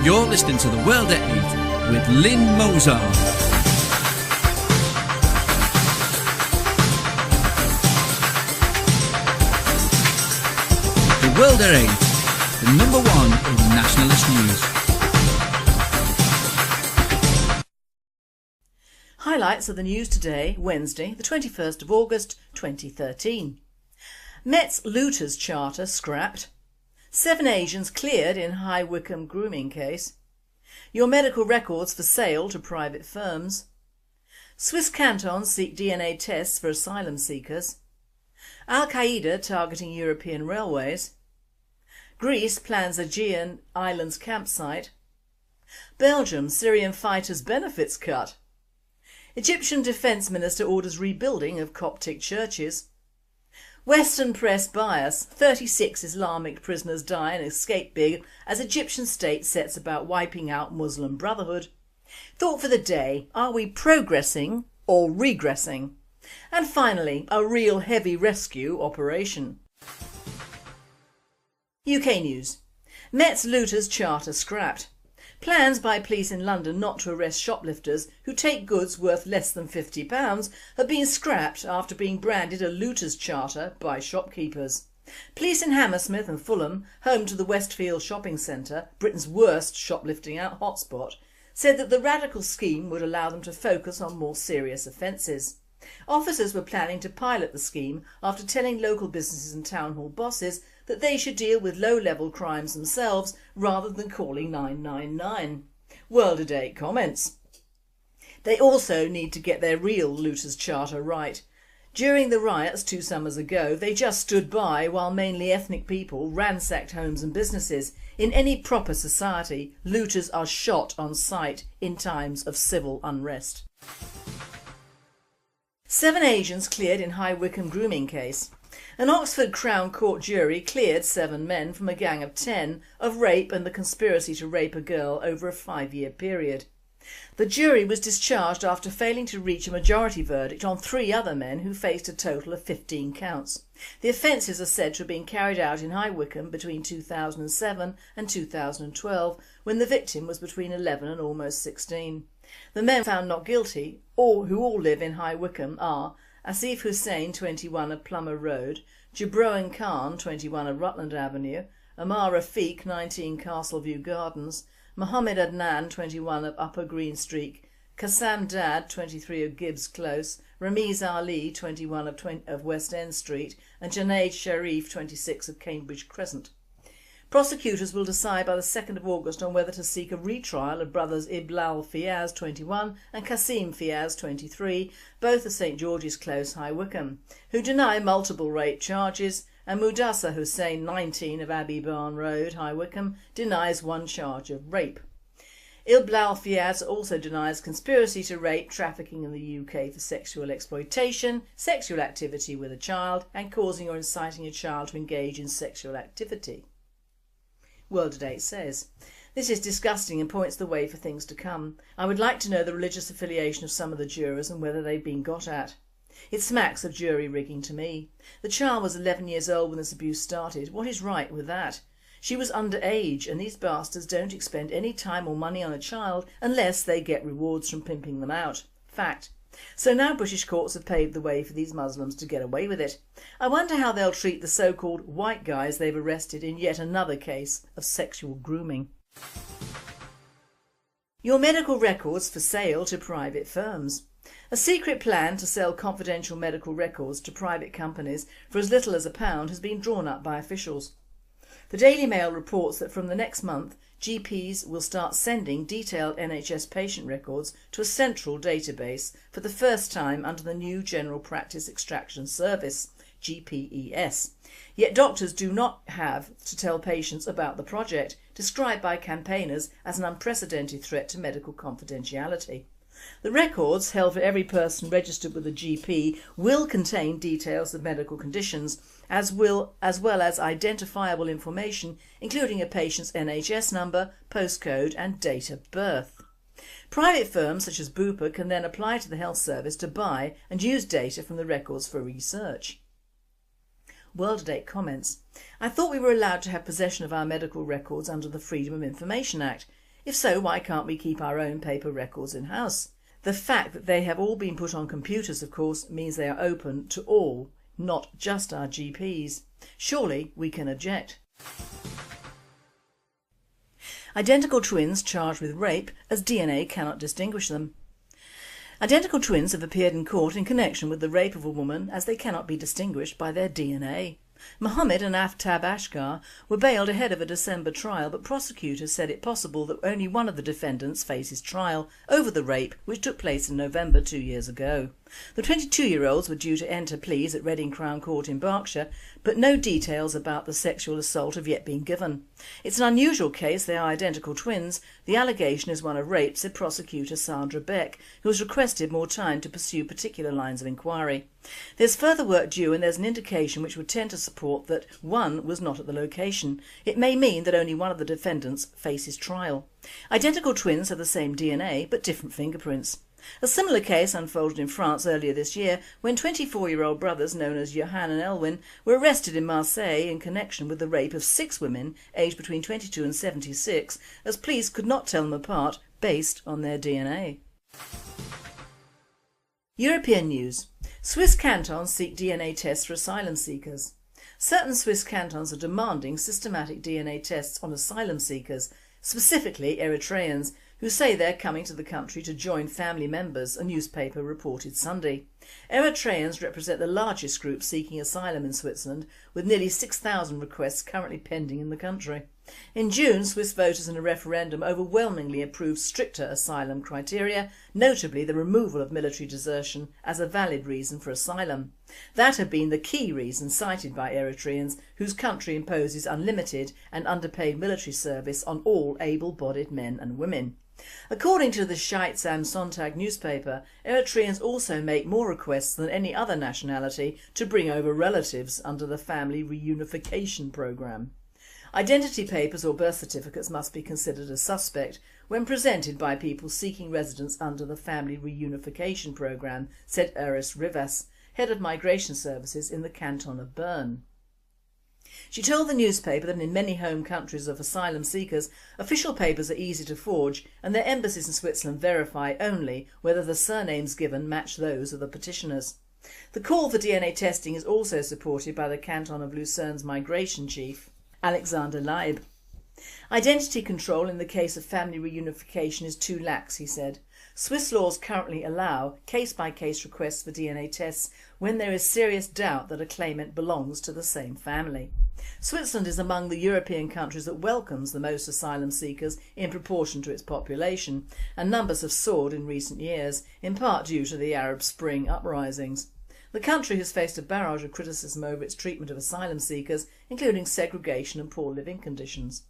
You're listening to The World at 8 with Lynn Mozart. The World at 8, the number one in nationalist news. Highlights of the news today, Wednesday, the 21st of August 2013. Met's looters charter scrapped. 7 Asians cleared in High Wycombe grooming case. Your medical records for sale to private firms. Swiss cantons seek DNA tests for asylum seekers. Al-Qaeda targeting European railways. Greece plans Aegean Islands campsite. Belgium, Syrian fighters' benefits cut. Egyptian Defence Minister orders rebuilding of Coptic churches. Western press bias, 36 Islamic prisoners die and escape big as Egyptian state sets about wiping out Muslim Brotherhood. Thought for the day, are we progressing or regressing? And finally, a real heavy rescue operation. UK news. Met's looters charter scrapped. Plans by police in London not to arrest shoplifters who take goods worth less than £50 have been scrapped after being branded a looters charter by shopkeepers. Police in Hammersmith and Fulham, home to the Westfield shopping centre, Britain's worst shoplifting out hotspot, said that the radical scheme would allow them to focus on more serious offences. Officers were planning to pilot the scheme after telling local businesses and town hall bosses that they should deal with low-level crimes themselves rather than calling 999. World at 8 comments. They also need to get their real looters charter right. During the riots 2 summers ago, they just stood by while mainly ethnic people ransacked homes and businesses. In any proper society, looters are shot on sight in times of civil unrest. 7 Asians cleared in High Wycombe grooming case. An Oxford Crown Court jury cleared 7 men from a gang of 10 of rape and the conspiracy to rape a girl over a 5-year period. The jury was discharged after failing to reach a majority verdict on 3 other men who faced a total of 15 counts. The offences are said to have been carried out in High Wycombe between 2007 and 2012, when the victim was between 11 and almost 16. The men found not guilty, who all live in High Wycombe, are Asif Hussain, 21 of Plummer Road, Jabroan Khan, 21 of Rutland Avenue, Amar Rafiq, 19 Castleview Gardens, Mohammed Adnan, 21 of Upper Green Street, Qassam Dad, 23 of Gibbs Close, Ramiz Ali, 21 of West End Street, and Junaid Sharif, 26 of Cambridge Crescent. Prosecutors will decide by the 2nd of August on whether to seek a retrial of brothers Iblal Fiaz, 21 and Qasim Fiaz, 23, both of St George's Close, High Wycombe, who deny multiple rape charges, and Mudassar Hussain, 19 of Abbey Barn Road, High Wycombe, denies 1 charge of rape. Iblal Fiaz also denies conspiracy to rape, trafficking in the UK for sexual exploitation, sexual activity with a child and causing or inciting a child to engage in sexual activity. World at 8 says, "This is disgusting and points the way for things to come. I would like to know the religious affiliation of some of the jurors and whether they've been got at. It smacks of jury rigging to me. The child was 11 years old when this abuse started. What is right with that? She was underage and these bastards don't expend any time or money on a child unless they get rewards from pimping them out. Fact. So now British courts have paved the way for these Muslims to get away with it. I wonder how they'll treat the so-called white guys they've arrested in yet another case of sexual grooming." Your medical records for sale to private firms. A secret plan to sell confidential medical records to private companies for as little as £1 has been drawn up by officials. The Daily Mail reports that from the next month, GPs will start sending detailed NHS patient records to a central database for the first time under the new General Practice Extraction Service, GPES. Yet doctors do not have to tell patients about the project, described by campaigners as an unprecedented threat to medical confidentiality. The records held for every person registered with a GP will contain details of medical conditions as well as identifiable information including a patient's NHS number, postcode and date of birth. Private firms such as Bupa can then apply to the health service to buy and use data from the records for research. World at 8 comments, "I thought we were allowed to have possession of our medical records under the Freedom of Information Act. If so, why can't we keep our own paper records in-house? The fact that they have all been put on computers, of course, means they are open to all, not just our GPs. Surely we can object. Identical twins charged with rape as DNA cannot distinguish them. Identical twins have appeared in court in connection with the rape of a woman as they cannot be distinguished by their DNA. Mohammed and Aftab Ashgar were bailed ahead of a December trial, but prosecutors said it possible that only one of the defendants faces trial over the rape which took place in November 2 years ago. The 22-year-olds were due to enter pleas at Reading Crown Court in Berkshire, but no details about the sexual assault have yet been given. It's an unusual case, they are identical twins. The allegation is one of rape, said prosecutor Sandra Beck, who has requested more time to pursue particular lines of inquiry. There's further work due, and there's an indication which would tend to support that one was not at the location. It may mean that only one of the defendants faces trial. Identical twins have the same DNA but different fingerprints. A similar case unfolded in France earlier this year when 24-year-old brothers known as Johan and Elwin were arrested in Marseille in connection with the rape of 6 women aged between 22 and 76, as police could not tell them apart based on their DNA. European news. Swiss cantons seek DNA tests for asylum seekers. Certain Swiss cantons are demanding systematic DNA tests on asylum seekers, specifically Eritreans, who say they're coming to the country to join family members, a newspaper reported Sunday. Eritreans represent the largest group seeking asylum in Switzerland, with nearly 6,000 requests currently pending in the country. In June, Swiss voters in a referendum overwhelmingly approved stricter asylum criteria, notably the removal of military desertion as a valid reason for asylum. That had been the key reason cited by Eritreans, whose country imposes unlimited and underpaid military service on all able-bodied men and women. According to the Zeit am Sonntag newspaper, Eritreans also make more requests than any other nationality to bring over relatives under the family reunification programme. Identity papers or birth certificates must be considered as suspect when presented by people seeking residence under the family reunification programme, said Iris Rivas, head of migration services in the canton of Bern. She told the newspaper that in many home countries of asylum seekers, official papers are easy to forge and their embassies in Switzerland verify only whether the surnames given match those of the petitioners. The call for DNA testing is also supported by the canton of Lucerne's migration chief, Alexander Leib. Identity control in the case of family reunification is too lax, he said. Swiss laws currently allow case-by-case requests for DNA tests when there is serious doubt that a claimant belongs to the same family. Switzerland is among the European countries that welcomes the most asylum seekers in proportion to its population, and numbers have soared in recent years, in part due to the Arab Spring uprisings. The country has faced a barrage of criticism over its treatment of asylum seekers, including segregation and poor living conditions.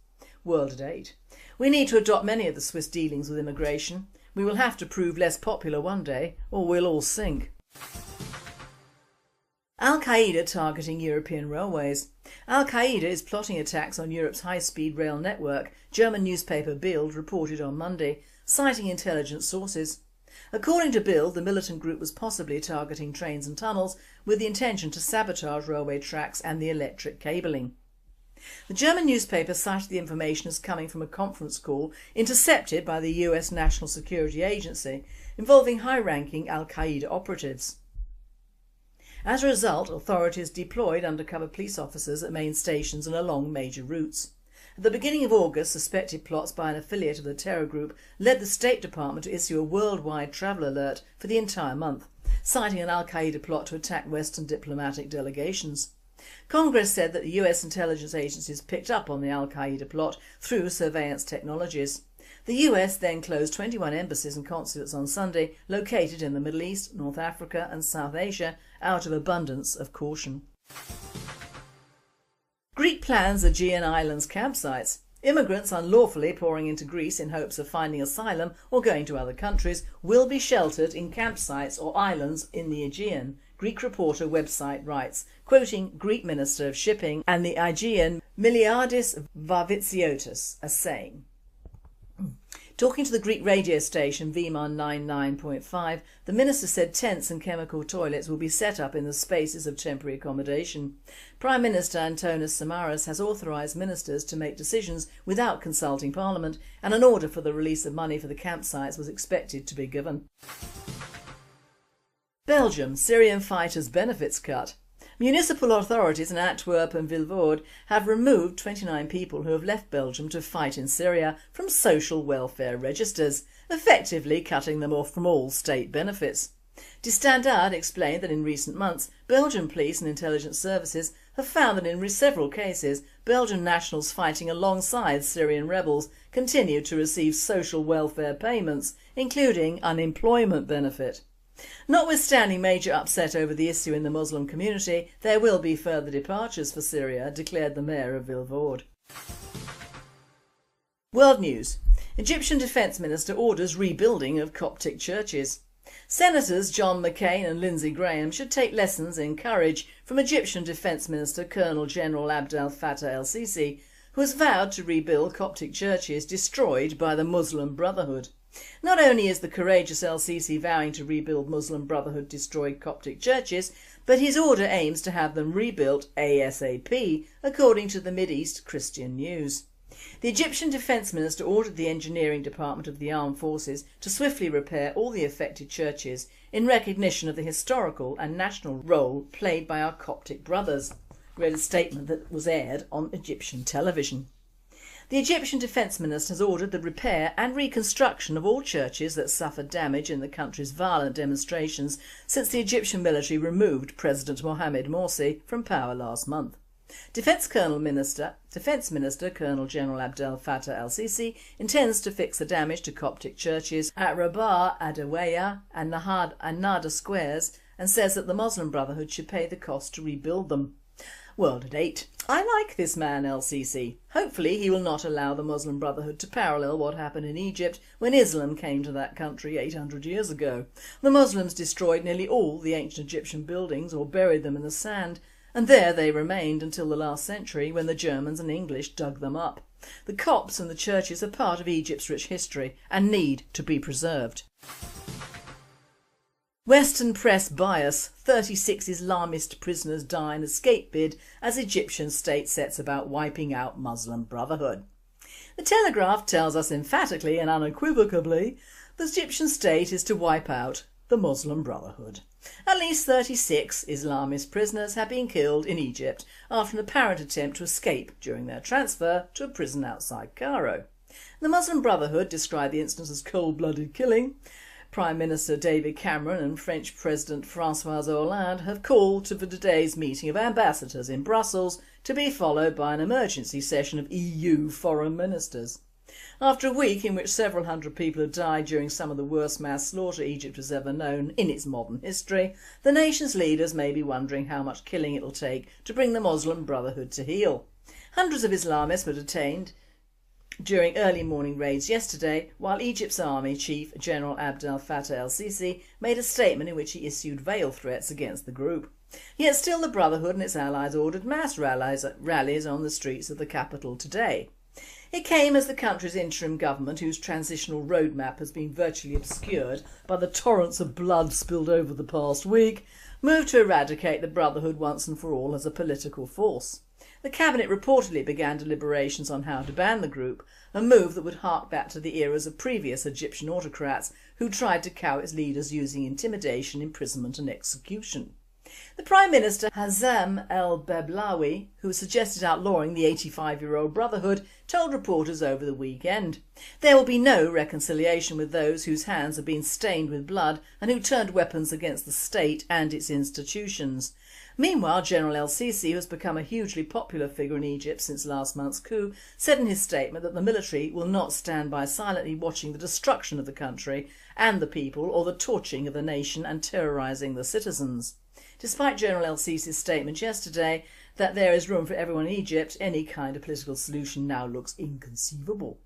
World at 8. We need to adopt many of the Swiss dealings with immigration. We will have to prove less popular one day, or we'll all sink. Al-Qaeda targeting European railways. Al-Qaeda is plotting attacks on Europe's high-speed rail network, German newspaper Bild reported on Monday, citing intelligence sources. According to Bild, the militant group was possibly targeting trains and tunnels with the intention to sabotage railway tracks and the electric cabling. The German newspaper cited the information as coming from a conference call intercepted by the US National Security Agency involving high-ranking Al-Qaeda operatives. As a result, authorities deployed undercover police officers at main stations and along major routes. At the beginning of August, suspected plots by an affiliate of the terror group led the State Department to issue a worldwide travel alert for the entire month, citing an Al-Qaeda plot to attack Western diplomatic delegations. Congress said that the US intelligence agencies picked up on the Al-Qaeda plot through surveillance technologies. The US then closed 21 embassies and consulates on Sunday located in the Middle East, North Africa and South Asia out of abundance of caution. Greek plans Aegean Islands campsites. Immigrants unlawfully pouring into Greece in hopes of finding asylum or going to other countries will be sheltered in campsites or islands in the Aegean, Greek Reporter website writes, quoting Greek Minister of Shipping and the Aegean Miliardis Varvitsiotis as saying. Talking to the Greek radio station VMAN 99.5, the minister said tents and chemical toilets will be set up in the spaces of temporary accommodation. Prime Minister Antonis Samaras has authorised ministers to make decisions without consulting Parliament, and an order for the release of money for the campsites was expected to be given. Belgium, Syrian fighters' benefits cut. Municipal authorities in Antwerp and Vilvoorde have removed 29 people who have left Belgium to fight in Syria from social welfare registers, effectively cutting them off from all state benefits. De Standaard explained that in recent months Belgian police and intelligence services have found that in several cases Belgian nationals fighting alongside Syrian rebels continue to receive social welfare payments, including unemployment benefit. Notwithstanding major upset over the issue in the Muslim community, there will be further departures for Syria, declared the mayor of Vilvoorde. World News. Egyptian Defence Minister orders rebuilding of Coptic churches. Senators John McCain and Lindsey Graham should take lessons in courage from Egyptian Defence Minister Colonel General Abdel Fattah el-Sisi, who has vowed to rebuild Coptic churches destroyed by the Muslim Brotherhood. Not only is the courageous el-Sisi vowing to rebuild Muslim Brotherhood destroyed Coptic churches, but his order aims to have them rebuilt ASAP, according to the Mideast Christian News. The Egyptian Defence Minister ordered the engineering department of the armed forces to swiftly repair all the affected churches in recognition of the historical and national role played by our Coptic brothers, read a statement that was aired on Egyptian television. The Egyptian Defence Minister has ordered the repair and reconstruction of all churches that suffered damage in the country's violent demonstrations since the Egyptian military removed President Mohamed Morsi from power last month. Defence Minister Colonel General Abdel Fattah el-Sisi intends to fix the damage to Coptic churches at Rabah, Adawiya and Nada squares, and says that the Muslim Brotherhood should pay the cost to rebuild them. World at 8. I like this man el-Sisi. Hopefully he will not allow the Muslim Brotherhood to parallel what happened in Egypt when Islam came to that country 800 years ago. The Muslims destroyed nearly all the ancient Egyptian buildings or buried them in the sand, and there they remained until the last century when the Germans and English dug them up. The Copts and the churches are part of Egypt's rich history and need to be preserved. Western press bias. 36 Islamist prisoners die in escape bid as Egyptian state sets about wiping out Muslim Brotherhood. The Telegraph tells us emphatically and unequivocally the Egyptian state is to wipe out the Muslim Brotherhood. At least 36 Islamist prisoners have been killed in Egypt after an apparent attempt to escape during their transfer to a prison outside Cairo. The Muslim Brotherhood described the incident as cold-blooded killing. Prime Minister David Cameron and French President François Hollande have called for today's meeting of ambassadors in Brussels to be followed by an emergency session of EU foreign ministers. After a week in which several hundred people have died during some of the worst mass slaughter Egypt has ever known in its modern history, the nation's leaders may be wondering how much killing it will take to bring the Muslim Brotherhood to heel. Hundreds of Islamists were detained during early morning raids yesterday, while Egypt's Army Chief General Abdel Fattah el-Sisi made a statement in which he issued veiled threats against the group. Yet still the Brotherhood and its allies ordered mass rallies on the streets of the capital today. It came as the country's interim government, whose transitional roadmap has been virtually obscured by the torrents of blood spilled over the past week, moved to eradicate the Brotherhood once and for all as a political force. The cabinet reportedly began deliberations on how to ban the group, a move that would hark back to the eras of previous Egyptian autocrats who tried to cow its leaders using intimidation, imprisonment and execution. The Prime Minister Hazem el-Bablawi, who suggested outlawing the 85-year-old Brotherhood, told reporters over the weekend, "There will be no reconciliation with those whose hands have been stained with blood and who turned weapons against the state and its institutions." Meanwhile, General el-Sisi, who has become a hugely popular figure in Egypt since last month's coup, said in his statement that the military will not stand by silently watching the destruction of the country and the people or the torching of the nation and terrorising the citizens. Despite General el-Sisi's statement yesterday that there is room for everyone in Egypt, any kind of political solution now looks inconceivable.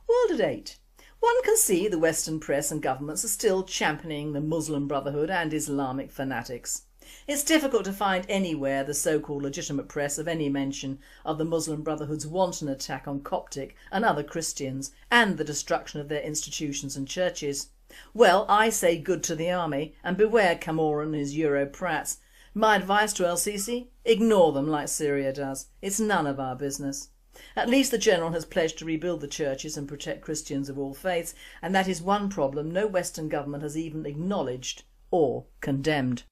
World at 8. One can see the Western press and governments are still championing the Muslim Brotherhood and Islamic fanatics. It's difficult to find anywhere the so-called legitimate press of any mention of the Muslim Brotherhood's wanton attack on Coptic and other Christians and the destruction of their institutions and churches. Well, I say good to the army and beware Cameron and his Euro prats. My advice to El-Sisi: ignore them like Syria does. It's none of our business. At least the General has pledged to rebuild the churches and protect Christians of all faiths, and that is one problem no Western government has even acknowledged or condemned.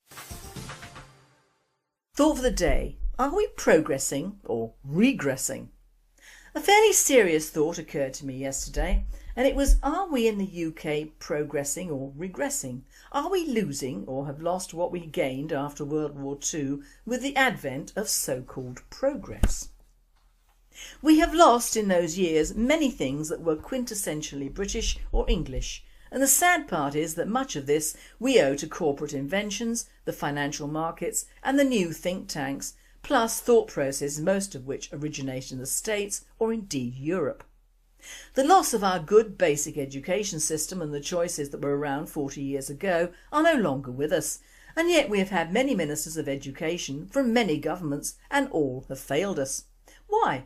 Thought for the day: are we progressing or regressing? A fairly serious thought occurred to me yesterday, and it was, are we in the UK progressing or regressing? Are we losing or have lost what we gained after World War II with the advent of so-called progress? We have lost in those years many things that were quintessentially British or English, and the sad part is that much of this we owe to corporate inventions, the financial markets and the new think tanks, plus thought processes most of which originate in the States or indeed Europe. The loss of our good basic education system and the choices that were around 40 years ago are no longer with us, and yet we have had many ministers of education from many governments and all have failed us. Why?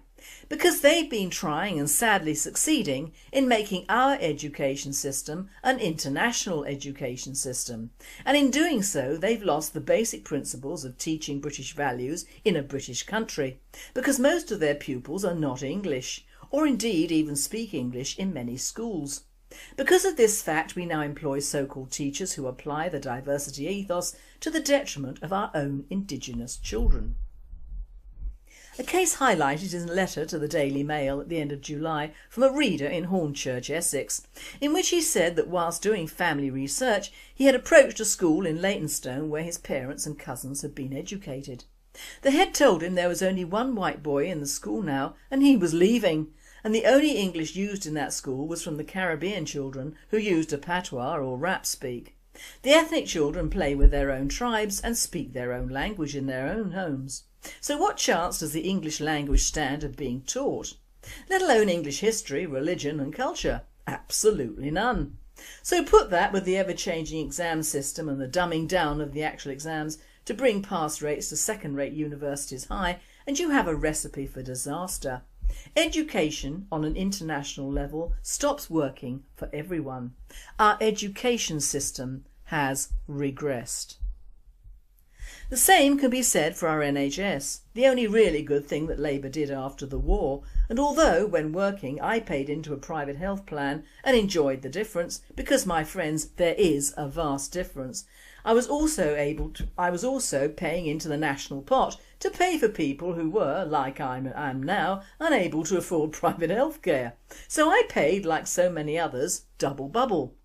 Because they've been trying and sadly succeeding in making our education system an international education system, and in doing so they've lost the basic principles of teaching British values in a British country, because most of their pupils are not English, or indeed even speak English in many schools. Because of this fact we now employ so-called teachers who apply the diversity ethos to the detriment of our own Indigenous children. A case highlighted in a letter to the Daily Mail at the end of July from a reader in Hornchurch, Essex, in which he said that whilst doing family research he had approached a school in Leytonstone where his parents and cousins had been educated. The head told him there was only one white boy in the school now and he was leaving, and the only English used in that school was from the Caribbean children who used a patois or rap speak. The ethnic children play with their own tribes and speak their own language in their own homes. So what chance does the English language stand of being taught? Let alone English history, religion and culture? Absolutely none. So put that with the ever-changing exam system and the dumbing down of the actual exams to bring pass rates to second-rate universities high, and you have a recipe for disaster. Education on an international level stops working for everyone. Our education system has regressed. The same can be said for our NHS, the only really good thing that Labour did after the war, and although when working I paid into a private health plan and enjoyed the difference, because my friends there is a vast difference, I was also paying into the national pot to pay for people who were, like I am now, unable to afford private health care. So I paid, like so many others, double bubble.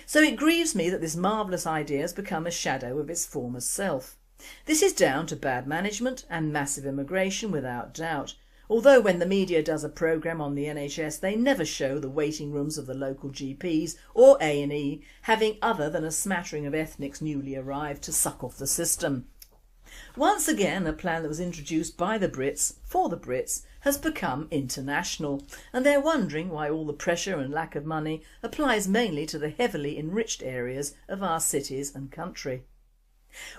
So it grieves me that this marvellous idea has become a shadow of its former self. This is down to bad management and massive immigration without doubt, although when the media does a programme on the NHS they never show the waiting rooms of the local GPs or A&E having other than a smattering of ethnics newly arrived to suck off the system. Once again a plan that was introduced by the Brits for the Brits has become international, and they're wondering why all the pressure and lack of money applies mainly to the heavily enriched areas of our cities and country.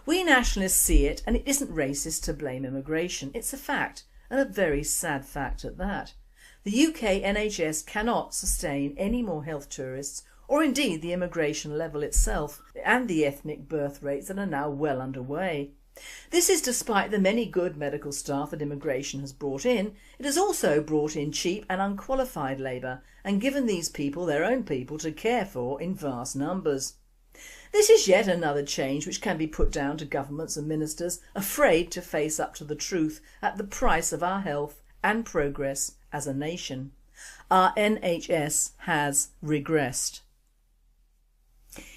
We nationalists see it, and it isn't racist to blame immigration. It's a fact, and a very sad fact at that. The UK NHS cannot sustain any more health tourists, or indeed the immigration level itself and the ethnic birth rates that are now well underway. This is despite the many good medical staff that immigration has brought in. It has also brought in cheap and unqualified labour and given these people their own people to care for in vast numbers. This is yet another change which can be put down to governments and ministers afraid to face up to the truth at the price of our health and progress as a nation. Our NHS has regressed.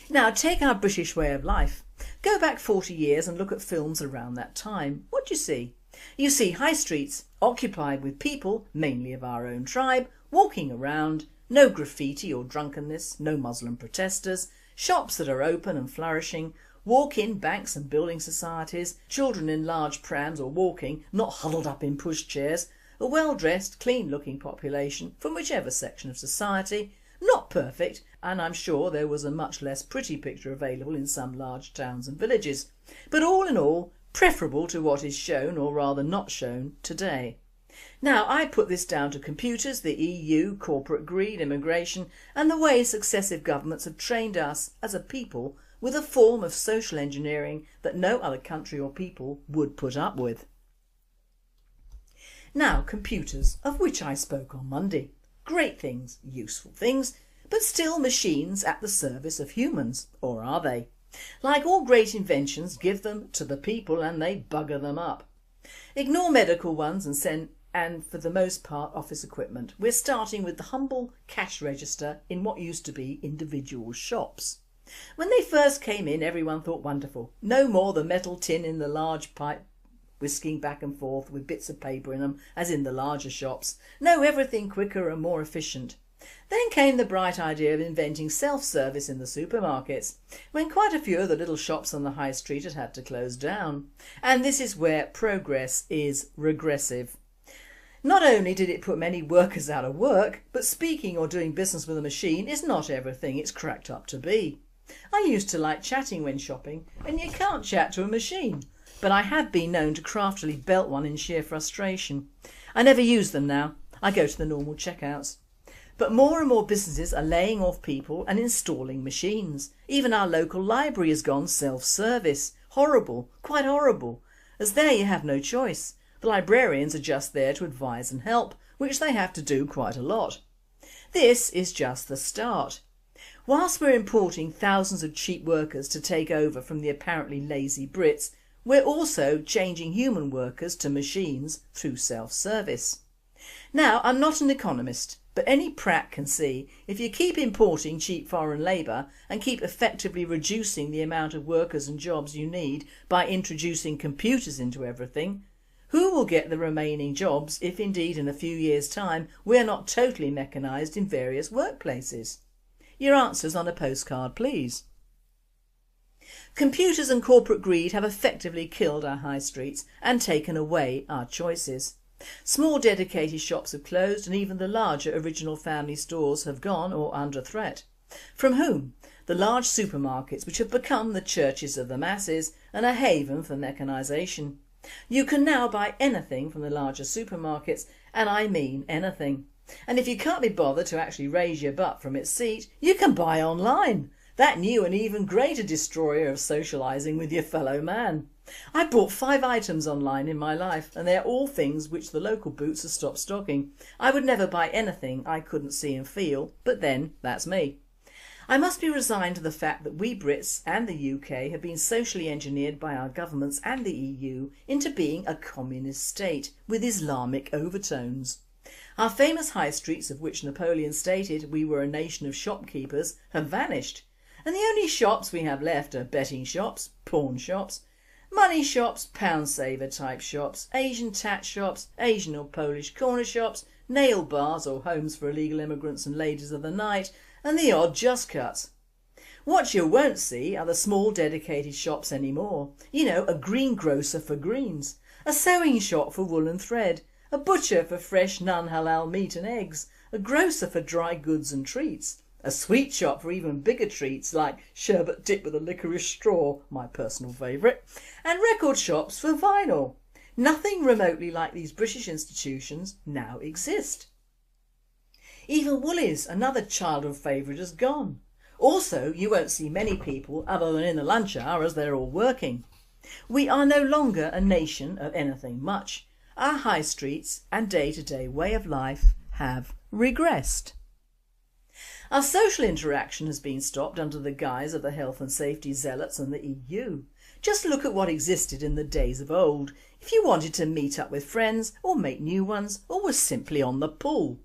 Now take our British way of life. Go back 40 years and look at films around that time. What do you see? You see high streets occupied with people, mainly of our own tribe, walking around, no graffiti or drunkenness, no Muslim protesters, shops that are open and flourishing, walk-in banks and building societies, children in large prams or walking, not huddled up in pushchairs, a well-dressed, clean-looking population from whichever section of society, not perfect, and I'm sure there was a much less pretty picture available in some large towns and villages, but all in all preferable to what is shown, or rather not shown, today. Now I put this down to computers, the EU, corporate greed, immigration and the way successive governments have trained us as a people with a form of social engineering that no other country or people would put up with. Now computers, of which I spoke on Monday. Great things, useful things, but still machines at the service of humans, or are they? Like all great inventions, give them to the people and they bugger them up. Ignore medical ones and for the most part office equipment. We're starting with the humble cash register in what used to be individual shops. When they first came in, everyone thought wonderful. No more the metal tin in the large pipe whisking back and forth with bits of paper in them as in the larger shops. No, everything quicker and more efficient. Then came the bright idea of inventing self-service in the supermarkets, when quite a few of the little shops on the high street had to close down. And this is where progress is regressive. Not only did it put many workers out of work, but speaking or doing business with a machine is not everything it's cracked up to be. I used to like chatting when shopping, and you can't chat to a machine, but I have been known to craftily belt one in sheer frustration. I never use them now, I go to the normal checkouts. But more and more businesses are laying off people and installing machines. Even our local library has gone self-service. Horrible, quite horrible, as there you have no choice. The librarians are just there to advise and help, which they have to do quite a lot. This is just the start. Whilst we're importing thousands of cheap workers to take over from the apparently lazy Brits, we're also changing human workers to machines through self-service. Now, I'm not an economist, but any prat can see if you keep importing cheap foreign labour and keep effectively reducing the amount of workers and jobs you need by introducing computers into everything, who will get the remaining jobs if indeed in a few years' time we're not totally mechanised in various workplaces? Your answers on a postcard please. Computers and corporate greed have effectively killed our high streets and taken away our choices. Small dedicated shops have closed and even the larger original family stores have gone or are under threat. From whom? The large supermarkets, which have become the churches of the masses and a haven for mechanisation. You can now buy anything from the larger supermarkets, and I mean anything. And if you can't be bothered to actually raise your butt from its seat, you can buy online. That new and even greater destroyer of socialising with your fellow man. I bought 5 items online in my life and they are all things which the local boots have stopped stocking. I would never buy anything I couldn't see and feel, but then that's me. I must be resigned to the fact that we Brits and the UK have been socially engineered by our governments and the EU into being a communist state with Islamic overtones. Our famous high streets, of which Napoleon stated we were a nation of shopkeepers, have vanished, and the only shops we have left are betting shops, pawn shops, money shops, pound saver type shops, Asian tat shops, Asian or Polish corner shops, nail bars or homes for illegal immigrants and ladies of the night, and the odd just cuts. What you won't see are the small dedicated shops anymore. You know, a greengrocer for greens, a sewing shop for wool and thread, a butcher for fresh non-halal meat and eggs, a grocer for dry goods and treats, a sweet shop for even bigger treats like sherbet dipped with a licorice straw, my personal favourite, and record shops for vinyl. Nothing remotely like these British institutions now exist. Even Woolies, another childhood favourite, has gone. Also, you won't see many people other than in the lunch hour as they're all working. We are no longer a nation of anything much. Our high streets and day-to-day way of life have regressed. Our social interaction has been stopped under the guise of the health and safety zealots and the EU. Just look at what existed in the days of old if you wanted to meet up with friends or make new ones or was simply on the pull.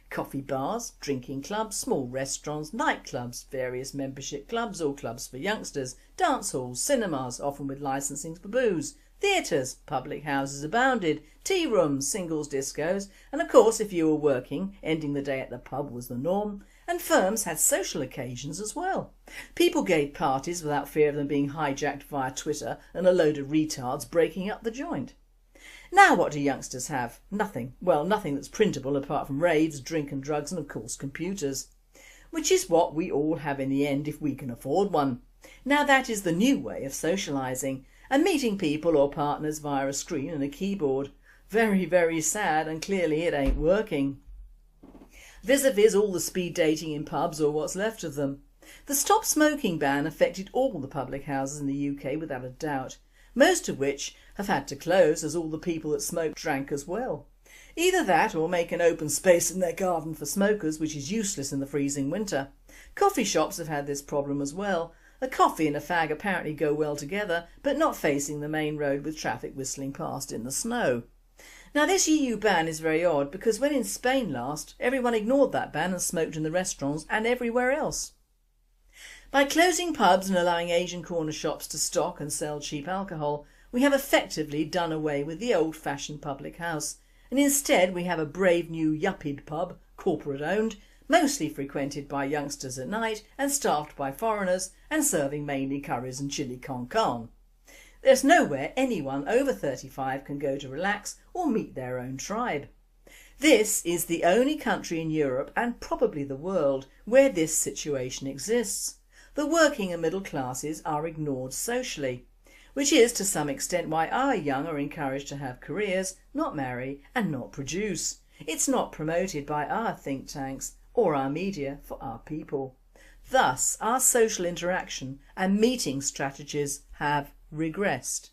Coffee bars, drinking clubs, small restaurants, nightclubs, various membership clubs or clubs for youngsters, dance halls, cinemas, often with licensing for booze, theatres, public houses abounded, tea rooms, singles discos, and of course if you were working, ending the day at the pub was the norm, and firms had social occasions as well. People gave parties without fear of them being hijacked via Twitter and a load of retards breaking up the joint. Now what do youngsters have? Nothing. Well, nothing that's printable apart from raves, drink and drugs and of course computers. Which is what we all have in the end if we can afford one. Now that is the new way of socialising and meeting people or partners via a screen and a keyboard. Very, very sad, and clearly it ain't working. Vis-a-vis all the speed dating in pubs or what's left of them. The stop smoking ban affected all the public houses in the UK without a doubt, most of which have had to close as all the people that smoked drank as well. Either that or make an open space in their garden for smokers, which is useless in the freezing winter. Coffee shops have had this problem as well. A coffee and a fag apparently go well together, but not facing the main road with traffic whistling past in the snow. Now this EU ban is very odd because when in Spain last, everyone ignored that ban and smoked in the restaurants and everywhere else. By closing pubs and allowing Asian corner shops to stock and sell cheap alcohol, we have effectively done away with the old-fashioned public house, and instead we have a brave new yuppied pub, corporate owned, mostly frequented by youngsters at night and staffed by foreigners and serving mainly curries and chili con carne. There's nowhere anyone over 35 can go to relax or meet their own tribe. This is the only country in Europe and probably the world where this situation exists. The working and middle classes are ignored socially, which is to some extent why our young are encouraged to have careers, not marry and not produce. It's not promoted by our think tanks or our media for our people. Thus our social interaction and meeting strategies have regressed.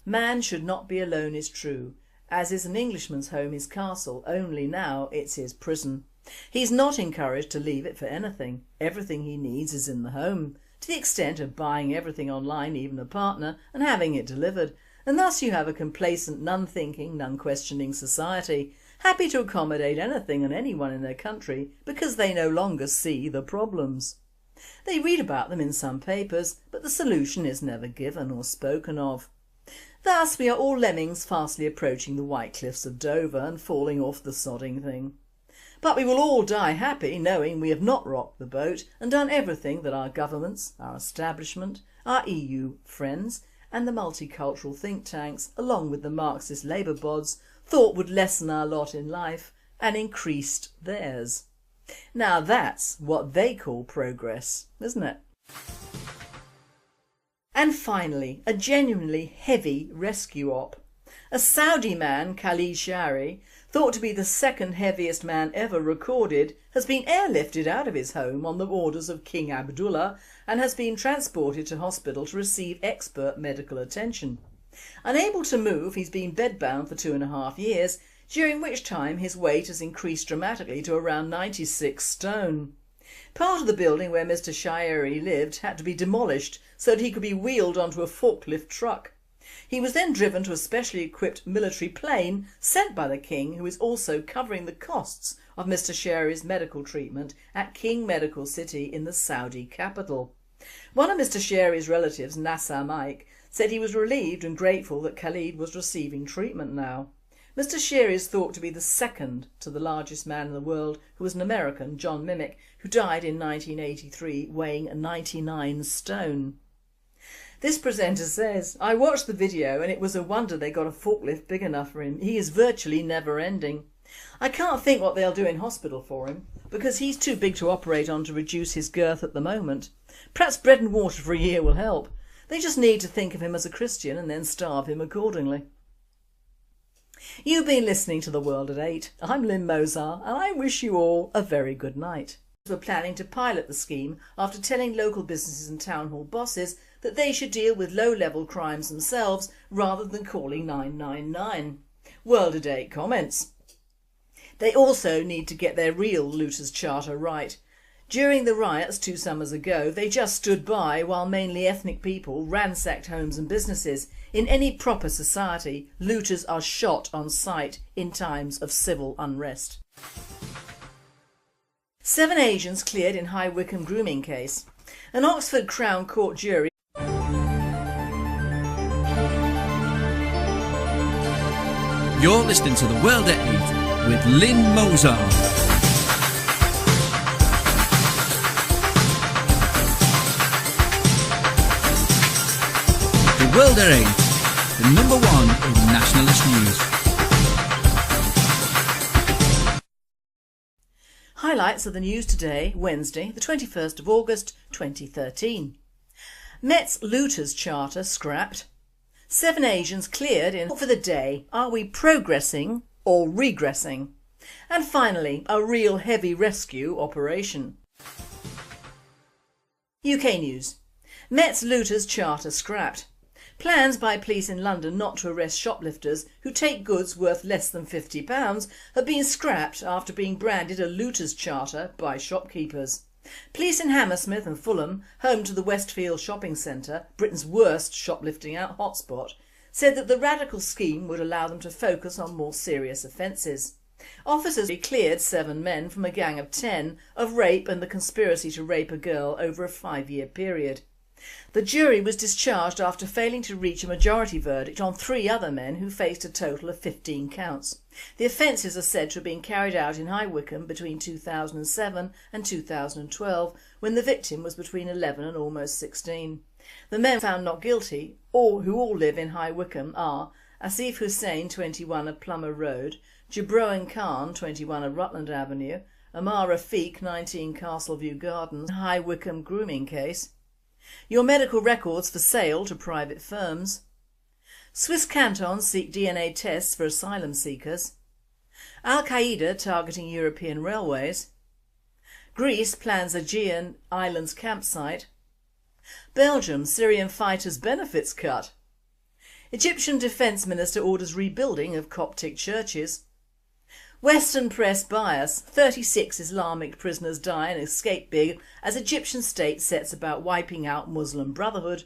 Man should not be alone is true, as is an Englishman's home his castle, only now it's his prison. He's not encouraged to leave it for anything. Everything he needs is in the home, to the extent of buying everything online, even a partner, and having it delivered, and thus you have a complacent, none-thinking, none-questioning society, happy to accommodate anything and anyone in their country because they no longer see the problems. They read about them in some papers, but the solution is never given or spoken of. Thus we are all lemmings fastly approaching the white cliffs of Dover and falling off the sodding thing. But we will all die happy knowing we have not rocked the boat and done everything that our governments, our establishment, our EU friends and the multicultural think tanks, along with the Marxist Labour bods, thought would lessen our lot in life and increased theirs. Now that's what they call progress, isn't it? And finally, a genuinely heavy rescue op. A Saudi man, Khalid Shari, thought to be the second heaviest man ever recorded, has been airlifted out of his home on the orders of King Abdullah and has been transported to hospital to receive expert medical attention. Unable to move, he's been bedbound for 2.5 years, during which time his weight has increased dramatically to around 96 stone. Part of the building where Mr Shari lived had to be demolished so that he could be wheeled onto a forklift truck. He was then driven to a specially equipped military plane sent by the King, who is also covering the costs of Mr Shari's medical treatment at King Medical City in the Saudi capital. One of Mr Shari's relatives, Nasser Mike, said he was relieved and grateful that Khalid was receiving treatment now. Mr Shari is thought to be the second to the largest man in the world, who was an American, John Mimic, who died in 1983 weighing 99 stone. This presenter says, "I watched the video and it was a wonder they got a forklift big enough for him. He is virtually never ending. I can't think what they'll do in hospital for him because he's too big to operate on to reduce his girth at the moment. Perhaps bread and water for a year will help. They just need to think of him as a Christian and then starve him accordingly." You've been listening to The World at 8. I'm Lynn Mozart and I wish you all a very good night. We're planning to pilot the scheme after telling local businesses and town hall bosses that they should deal with low-level crimes themselves rather than calling 999. World at 8 comments. They also need to get their real looters charter right. During the riots 2 summers ago, they just stood by while mainly ethnic people ransacked homes and businesses. In any proper society, looters are shot on sight in times of civil unrest. 7 Asians cleared in High Wycombe grooming case. An Oxford Crown Court jury. You're listening to The World at 8 with Lynn Mozart. The World at 8, the number 1 in nationalist news. Highlights of the news today, Wednesday, the 21st of August 2013. Met's Looters Charter scrapped. 7 Asians cleared in for the day. Are we progressing or regressing? And finally, a real heavy rescue operation. UK news. Met's looters charter scrapped. Plans by police in London not to arrest shoplifters who take goods worth less than £50 have been scrapped after being branded a looters charter by shopkeepers. Police in Hammersmith and Fulham, home to the Westfield shopping centre, Britain's worst shoplifting out hotspot, said that the radical scheme would allow them to focus on more serious offences. Officers cleared 7 men from a gang of 10 of rape and the conspiracy to rape a girl over a 5-year period. The jury was discharged after failing to reach a majority verdict on 3 other men who faced a total of 15 counts. The offences are said to have been carried out in High Wycombe between 2007 and 2012, when the victim was between 11 and almost 16. The men found not guilty, who all live in High Wycombe, are Asif Hussain, 21 of Plummer Road, Jabroan Khan, 21 of Rutland Avenue, Amar Rafiq, 19 Castleview Gardens, High Wycombe grooming case. Your medical records for sale to private firms. Swiss cantons seek DNA tests for asylum seekers. Al-Qaeda targeting European railways. Greece plans Aegean Islands campsite. Belgium, Syrian fighters' benefits cut. Egyptian Defence Minister orders rebuilding of Coptic churches. Western press bias, 36 Islamic prisoners die and escape big as Egyptian state sets about wiping out Muslim Brotherhood.